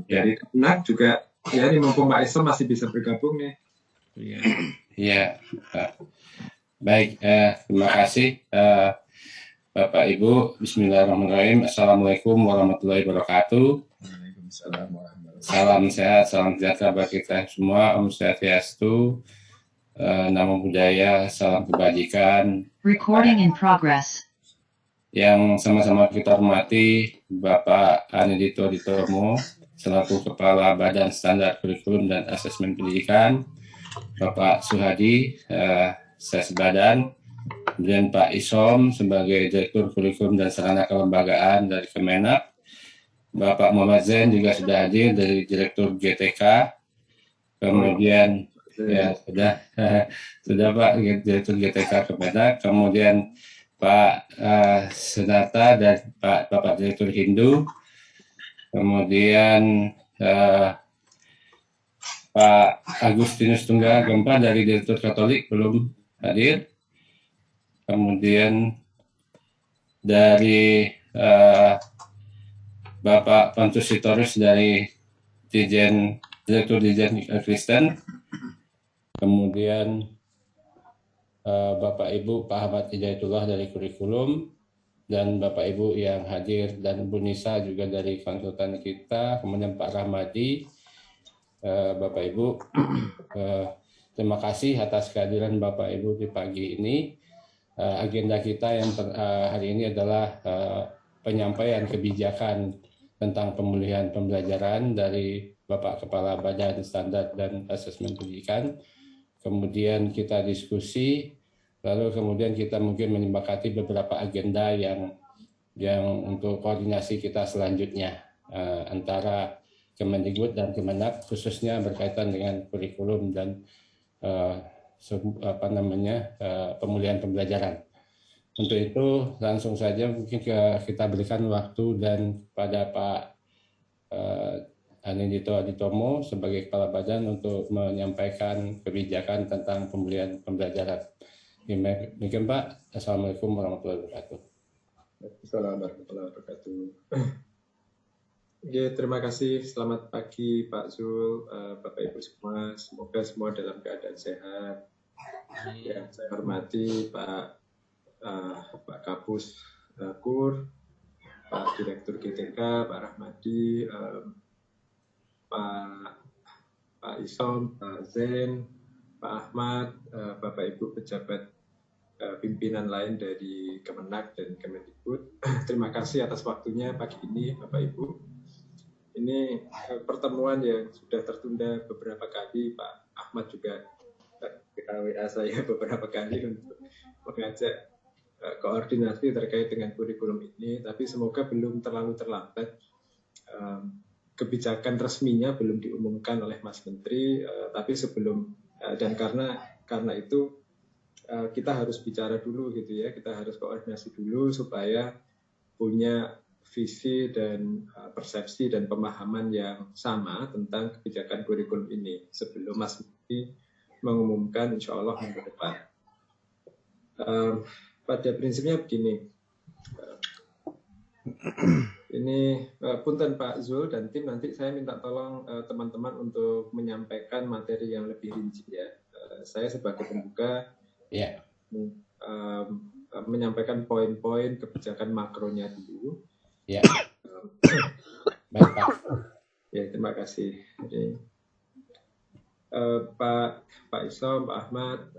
Dari Kemenak juga ya, ini mumpung Pak Isom masih bisa bergabung nih. Ya, baik. Terima kasih Bapak Ibu. Bismillahirrahmanirrahim. Assalamualaikum warahmatullahi wabarakatuh. Salam sehat, salam sejahtera bagi kita semua. Om Swastiastu, Namo Buddhaya, salam kebajikan. Recording in progress. Yang sama-sama kita hormati Bapak Anindito Aditomo selaku Kepala Badan Standar Kurikulum dan Asesmen Pendidikan, Bapak Suhadi Sesbadan, kemudian Pak Isom sebagai Direktur Kurikulum dan Sarana Kelembagaan dari Kemenak, Bapak Muhammad Zain juga sudah hadir dari Direktur GTK, kemudian ya sudah Pak Direktur GTK Kemenak, kemudian Pak Senata dan Bapak Direktur Hindu, kemudian Pak Agustinus Tunggal Gempa dari Direktur Katolik belum hadir, kemudian dari Bapak Pantus Sitorus dari Direktur Dijen Kristen, kemudian Bapak Ibu Pak Ahmad Hidayatullah dari Kurikulum, dan Bapak Ibu yang hadir, dan Bu Nisa juga dari konsultan kita, kemudian Pak Rahmadi. Bapak Ibu, terima kasih atas kehadiran Bapak Ibu di pagi ini. Agenda kita yang hari ini adalah penyampaian kebijakan tentang pemulihan pembelajaran dari Bapak Kepala Badan Standar dan Asesmen Pendidikan. Kemudian kita diskusi, lalu kemudian kita mungkin menyepakati beberapa agenda yang untuk koordinasi kita selanjutnya antara Kemendikbud dan Kemenak, khususnya berkaitan dengan kurikulum dan pemulihan pembelajaran. Untuk itu langsung saja mungkin kita berikan waktu dan pada Pak Anindito Aditomo sebagai Kepala Badan untuk menyampaikan kebijakan tentang pemulihan pembelajaran. Demikian Pak. Assalamualaikum warahmatullahi wabarakatuh. Assalamualaikum warahmatullahi wabarakatuh. Oke, terima kasih. Selamat pagi Pak Zul, Bapak Ibu semua. Semoga semua dalam keadaan sehat. Yang saya hormati Pak Kapus Kur, Pak Direktur GTK, Pak Rahmadi, Pak Isom, Pak Zain, Pak Ahmad, Bapak Ibu pejabat pimpinan lain dari Kemenak dan Kemendikbud. Terima kasih atas waktunya pagi ini Bapak Ibu. Ini pertemuan yang sudah tertunda beberapa kali. Pak Ahmad juga WA saya beberapa kali untuk mengajak koordinasi terkait dengan kurikulum ini, tapi semoga belum terlalu terlambat. Kebijakan resminya belum diumumkan oleh Mas Menteri, tapi sebelum dan karena itu kita harus bicara dulu gitu ya, kita harus koordinasi dulu supaya punya visi dan persepsi dan pemahaman yang sama tentang kebijakan kurikulum ini sebelum Mas Menteri mengumumkan insya Allah minggu depan. Pada prinsipnya begini, ini punten Pak Zul dan tim, nanti saya minta tolong teman-teman untuk menyampaikan materi yang lebih rinci ya. Saya sebagai pembuka menyampaikan poin-poin kebijakan makronya dulu. Ya. Baik Pak. Ya, terima kasih. Jadi, Pak Isom, Pak Ahmad,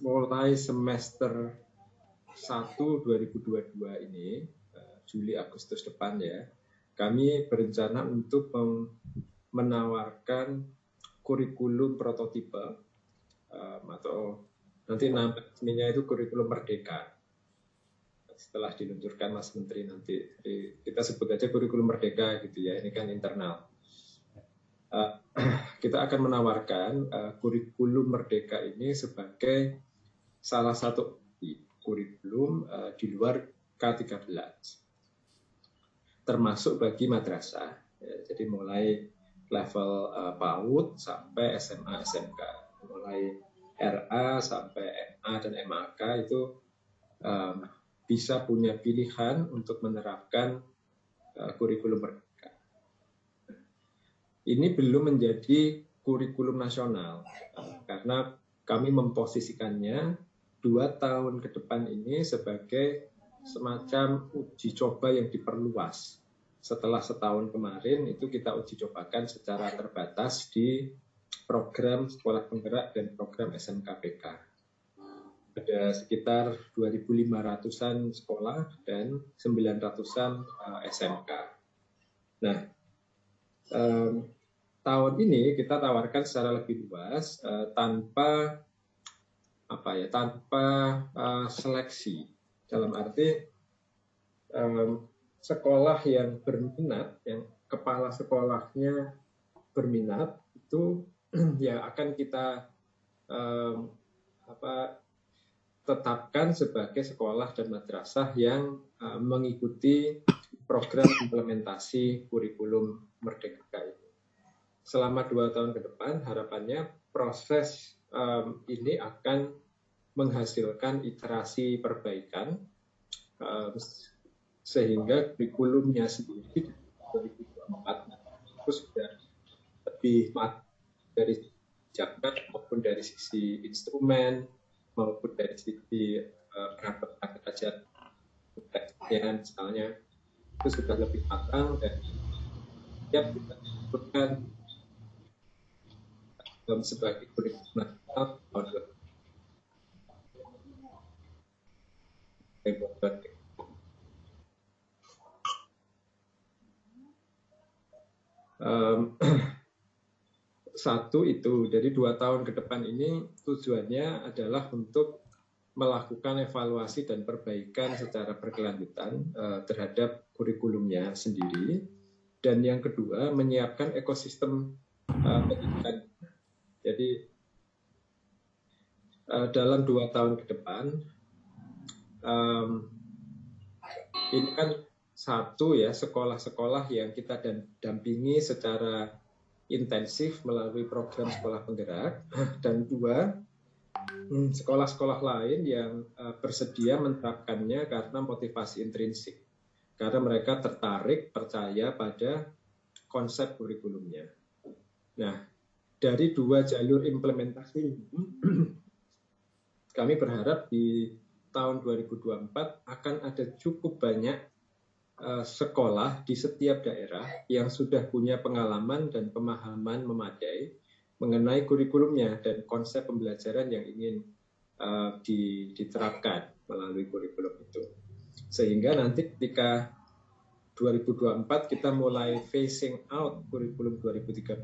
mulai semester 1 2022 ini, Juli Agustus depan ya, kami berencana untuk menawarkan kurikulum prototipe atau nanti namanya itu kurikulum merdeka. Setelah diluncurkan Mas Menteri nanti, jadi kita sebut aja kurikulum merdeka gitu ya, ini kan internal. Kita akan menawarkan kurikulum merdeka ini sebagai salah satu kurikulum di luar K13, termasuk bagi madrasah, ya, jadi mulai level PAUD sampai SMA SMK, mulai RA sampai MA dan MAK itu bisa punya pilihan untuk menerapkan kurikulum merdeka. Ini belum menjadi kurikulum nasional karena kami memposisikannya 2 tahun ke depan ini sebagai semacam uji coba yang diperluas. Setelah setahun kemarin itu kita uji cobakan secara terbatas di program sekolah penggerak dan program SMKPK. Ada sekitar 2.500-an sekolah dan 900-an SMK. Nah, tahun ini kita tawarkan secara lebih luas tanpa seleksi, dalam arti sekolah yang berminat, yang kepala sekolahnya berminat itu ya akan kita tetapkan sebagai sekolah dan madrasah yang mengikuti program implementasi kurikulum merdeka ini. Selama 2 tahun ke depan harapannya proses ini akan menghasilkan iterasi perbaikan sehingga kurikulumnya sendiri 2024 itu sudah lebih matang dari kebijakan maupun dari sisi instrumen maupun dari sisi perangkat ajar teksnya misalnya itu sudah lebih matang dan siap kita sebutkan sebagai kurikulum nasional tahun 2024. Satu itu, dari 2 tahun ke depan ini tujuannya adalah untuk melakukan evaluasi dan perbaikan secara berkelanjutan terhadap kurikulumnya sendiri. Dan yang kedua, menyiapkan ekosistem pendidikan. Jadi dalam 2 tahun ke depan, ini kan satu ya sekolah-sekolah yang kita dampingi secara intensif melalui program sekolah penggerak, dan 2 sekolah-sekolah lain yang bersedia menerapkannya karena motivasi intrinsik, karena mereka tertarik percaya pada konsep kurikulumnya. Nah, dari 2 jalur implementasi ini kami berharap di tahun 2024 akan ada cukup banyak sekolah di setiap daerah yang sudah punya pengalaman dan pemahaman memadai mengenai kurikulumnya dan konsep pembelajaran yang ingin diterapkan melalui kurikulum itu. Sehingga nanti ketika 2024 kita mulai phasing out kurikulum 2013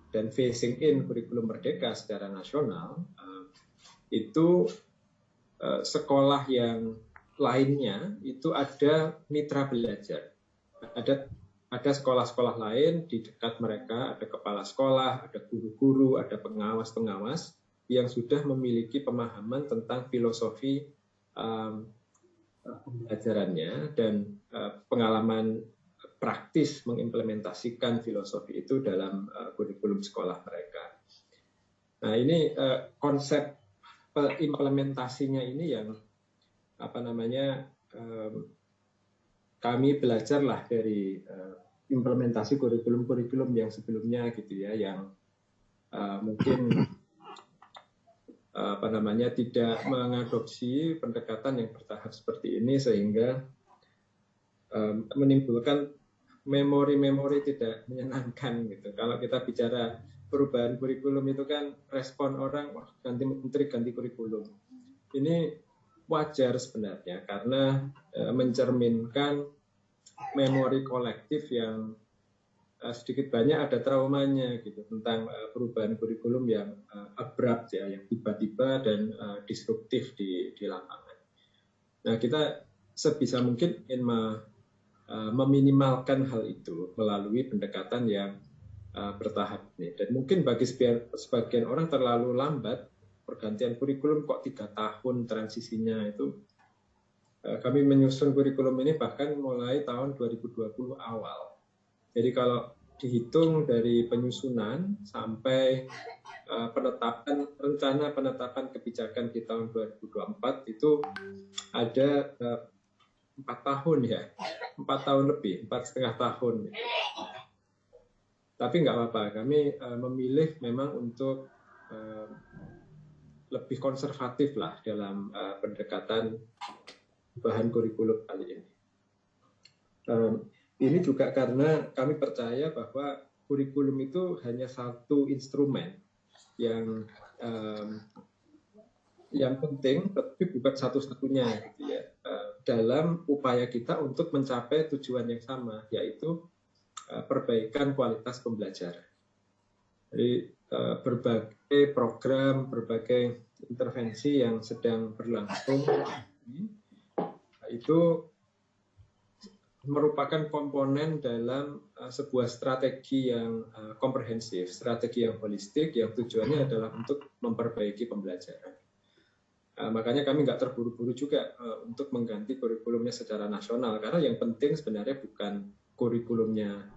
dan phasing in kurikulum merdeka secara nasional, itu sekolah yang lainnya itu ada mitra belajar. Ada sekolah-sekolah lain di dekat mereka, ada kepala sekolah, ada guru-guru, ada pengawas-pengawas yang sudah memiliki pemahaman tentang filosofi pembelajarannya dan pengalaman praktis mengimplementasikan filosofi itu dalam kurikulum sekolah mereka. Nah, ini konsep implementasinya ini yang kami belajarlah dari implementasi kurikulum-kurikulum yang sebelumnya gitu ya, yang mungkin tidak mengadopsi pendekatan yang bertahap seperti ini sehingga menimbulkan memori-memori tidak menyenangkan gitu. Kalau kita bicara perubahan kurikulum itu kan respon orang, wah ganti menteri, ganti kurikulum. Ini wajar sebenarnya karena mencerminkan memori kolektif yang sedikit banyak ada traumanya gitu tentang perubahan kurikulum yang abrupt ya, yang tiba-tiba dan disruptif di lapangan. Nah, kita sebisa mungkin ingin meminimalkan hal itu melalui pendekatan yang bertahap ini. Dan mungkin bagi sebagian orang terlalu lambat pergantian kurikulum, kok 3 tahun transisinya itu. Kami menyusun kurikulum ini bahkan mulai tahun 2020 awal. Jadi kalau dihitung dari penyusunan sampai rencana penetapan kebijakan di tahun 2024 itu ada 4 tahun ya, 4 tahun lebih, 4,5 tahun. Tapi nggak apa-apa, kami memilih memang untuk lebih konservatif lah dalam pendekatan bahan kurikulum kali ini. Ini juga karena kami percaya bahwa kurikulum itu hanya satu instrumen yang penting, tapi bukan satu-satunya gitu ya, dalam upaya kita untuk mencapai tujuan yang sama, yaitu perbaikan kualitas pembelajaran. Jadi berbagai program, berbagai intervensi yang sedang berlangsung itu merupakan komponen dalam sebuah strategi yang komprehensif, strategi yang holistik, yang tujuannya adalah untuk memperbaiki pembelajaran. Makanya kami nggak terburu-buru juga untuk mengganti kurikulumnya secara nasional, karena yang penting sebenarnya bukan kurikulumnya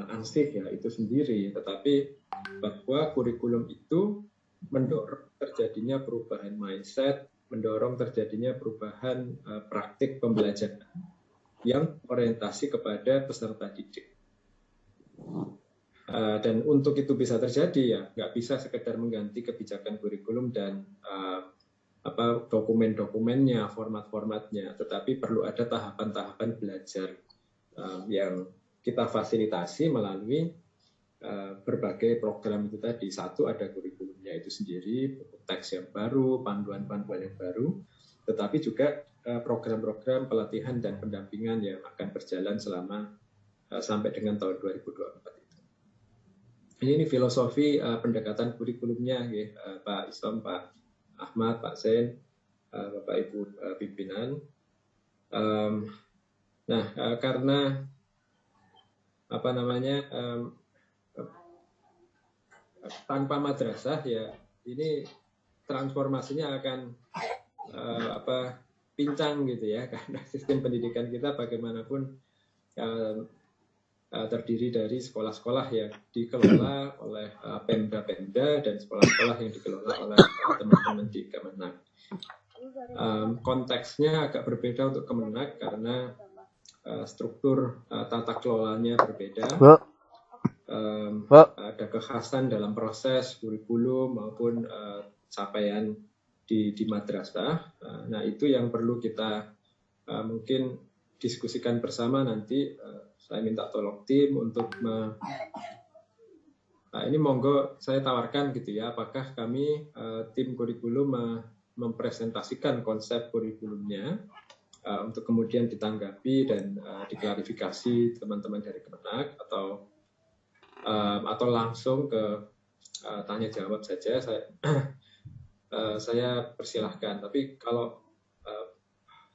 ansih ya itu sendiri, tetapi bahwa kurikulum itu mendorong terjadinya perubahan mindset, mendorong terjadinya perubahan praktik pembelajaran yang orientasi kepada peserta didik. Dan untuk itu bisa terjadi ya nggak bisa sekedar mengganti kebijakan kurikulum dan dokumen-dokumennya, format-formatnya, tetapi perlu ada tahapan-tahapan belajar yang kita fasilitasi melalui berbagai program itu tadi. Satu, ada kurikulumnya itu sendiri, teks yang baru, panduan-panduan yang baru, tetapi juga program-program pelatihan dan pendampingan yang akan berjalan selama sampai dengan tahun 2024 itu. Ini filosofi pendekatan kurikulumnya, ya, Pak Islam, Pak Ahmad, Pak Zain, Bapak Ibu pimpinan. Karena tanpa madrasah ya ini transformasinya akan pincang gitu ya, karena sistem pendidikan kita bagaimanapun terdiri dari sekolah-sekolah yang dikelola oleh Pemda-Pemda dan sekolah-sekolah yang dikelola oleh teman-teman di Kemenak. Konteksnya agak berbeda untuk Kemenak karena struktur tata kelolanya berbeda. Ada kekhasan dalam proses kurikulum maupun capaian di madrasah. Nah itu yang perlu kita mungkin diskusikan bersama nanti. Saya minta tolong tim untuk ini monggo saya tawarkan gitu ya, apakah kami tim kurikulum mempresentasikan konsep kurikulumnya untuk kemudian ditanggapi dan diklarifikasi teman-teman dari Kemenak atau langsung ke tanya jawab saja. Saya persilahkan. Tapi kalau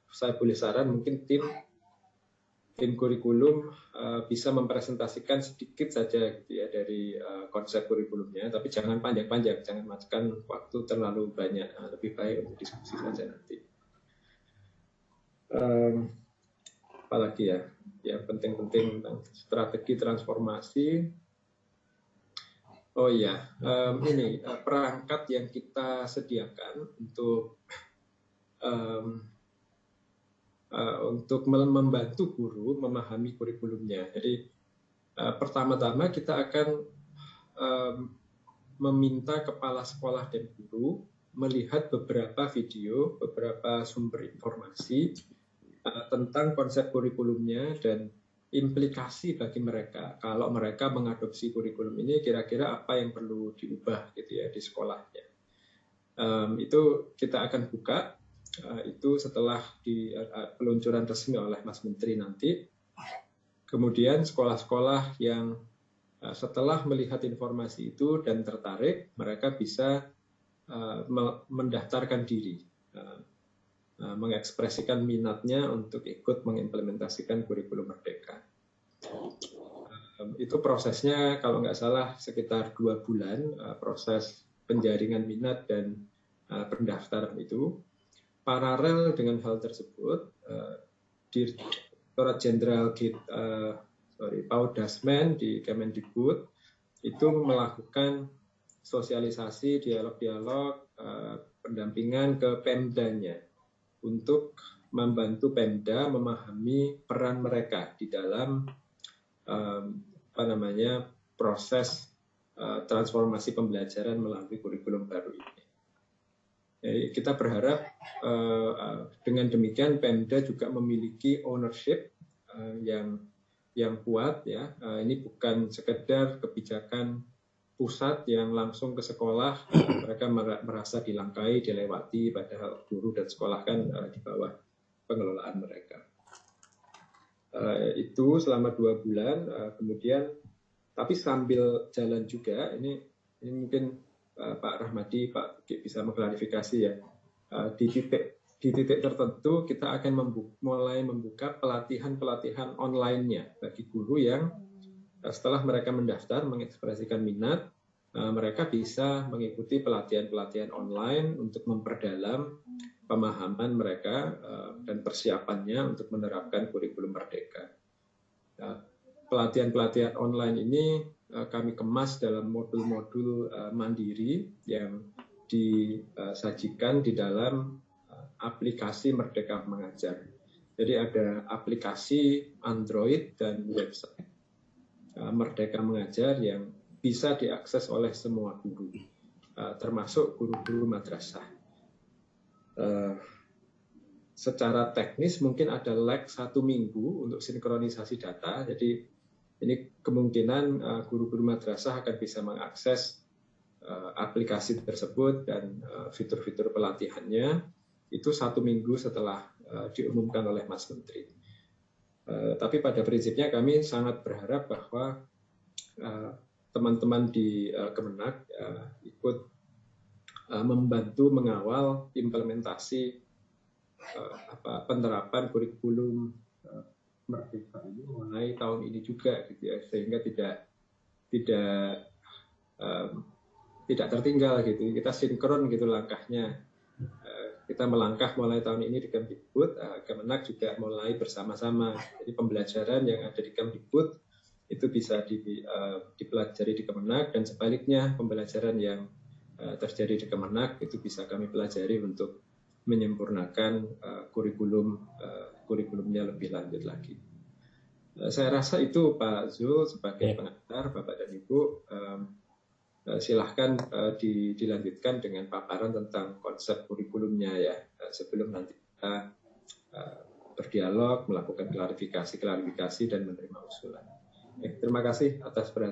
saya boleh saran, mungkin tim kurikulum bisa mempresentasikan sedikit saja gitu ya dari konsep kurikulumnya, tapi jangan panjang-panjang, jangan makan waktu terlalu banyak, lebih baik untuk diskusi saja nanti. Apalagi ya, yang penting-penting tentang strategi transformasi. Oh iya, ini perangkat yang kita sediakan untuk membantu guru memahami kurikulumnya. Jadi pertama-tama kita akan meminta kepala sekolah dan guru melihat beberapa video, beberapa sumber informasi tentang konsep kurikulumnya dan implikasi bagi mereka. Kalau mereka mengadopsi kurikulum ini, kira-kira apa yang perlu diubah gitu ya di sekolahnya. Itu kita akan buka. Itu setelah di peluncuran resmi oleh Mas Menteri nanti. Kemudian sekolah-sekolah yang setelah melihat informasi itu dan tertarik, mereka bisa mendaftarkan diri, mengekspresikan minatnya untuk ikut mengimplementasikan kurikulum Merdeka. Itu prosesnya kalau nggak salah sekitar 2 bulan, proses penjaringan minat dan pendaftaran itu. Paralel dengan hal tersebut, Direktorat Jenderal PAUD Dasmen di Kemendikbud itu melakukan sosialisasi, dialog-dialog, pendampingan ke Pemdanya untuk membantu Pemda memahami peran mereka di dalam proses transformasi pembelajaran melalui kurikulum baru ini. Jadi kita berharap dengan demikian Pemda juga memiliki ownership yang kuat ya. Ini bukan sekedar kebijakan pusat yang langsung ke sekolah, mereka merasa dilangkai, dilewati, padahal guru dan sekolah kan di bawah pengelolaan mereka. Itu selama 2 bulan, kemudian tapi sambil jalan juga, ini mungkin Pak Rahmadi, Pak Ki bisa mengklarifikasi ya, di titik tertentu kita akan mulai membuka pelatihan online-nya bagi guru yang setelah mereka mendaftar, mengekspresikan minat, mereka bisa mengikuti pelatihan-pelatihan online untuk memperdalam pemahaman mereka dan persiapannya untuk menerapkan kurikulum Merdeka. Pelatihan-pelatihan online ini kami kemas dalam modul-modul mandiri yang disajikan di dalam aplikasi Merdeka Mengajar. Jadi ada aplikasi Android dan website Merdeka Mengajar yang bisa diakses oleh semua guru, termasuk guru-guru madrasah. Secara teknis mungkin ada lag 1 minggu untuk sinkronisasi data, jadi ini kemungkinan guru-guru madrasah akan bisa mengakses aplikasi tersebut dan fitur-fitur pelatihannya itu 1 minggu setelah diumumkan oleh Mas Menteri. Tapi pada prinsipnya kami sangat berharap bahwa teman-teman di Kemenak ikut membantu mengawal implementasi penerapan kurikulum Merdeka ini mulai tahun ini juga, gitu ya, sehingga tidak tertinggal gitu. Kita sinkron gitu langkahnya. Kita melangkah mulai tahun ini di Kemdikbud, Kemenak juga mulai bersama-sama. Jadi pembelajaran yang ada di Kemdikbud itu bisa dipelajari di Kemenak, dan sebaliknya pembelajaran yang terjadi di Kemenak itu bisa kami pelajari untuk menyempurnakan kurikulumnya lebih lanjut lagi. Saya rasa itu Pak Zul sebagai pengantar, Bapak dan Ibu. Silahkan dilanjutkan dengan paparan tentang konsep kurikulumnya ya, sebelum nanti kita berdialog, melakukan klarifikasi dan menerima usulan. Terima kasih atas perhatian.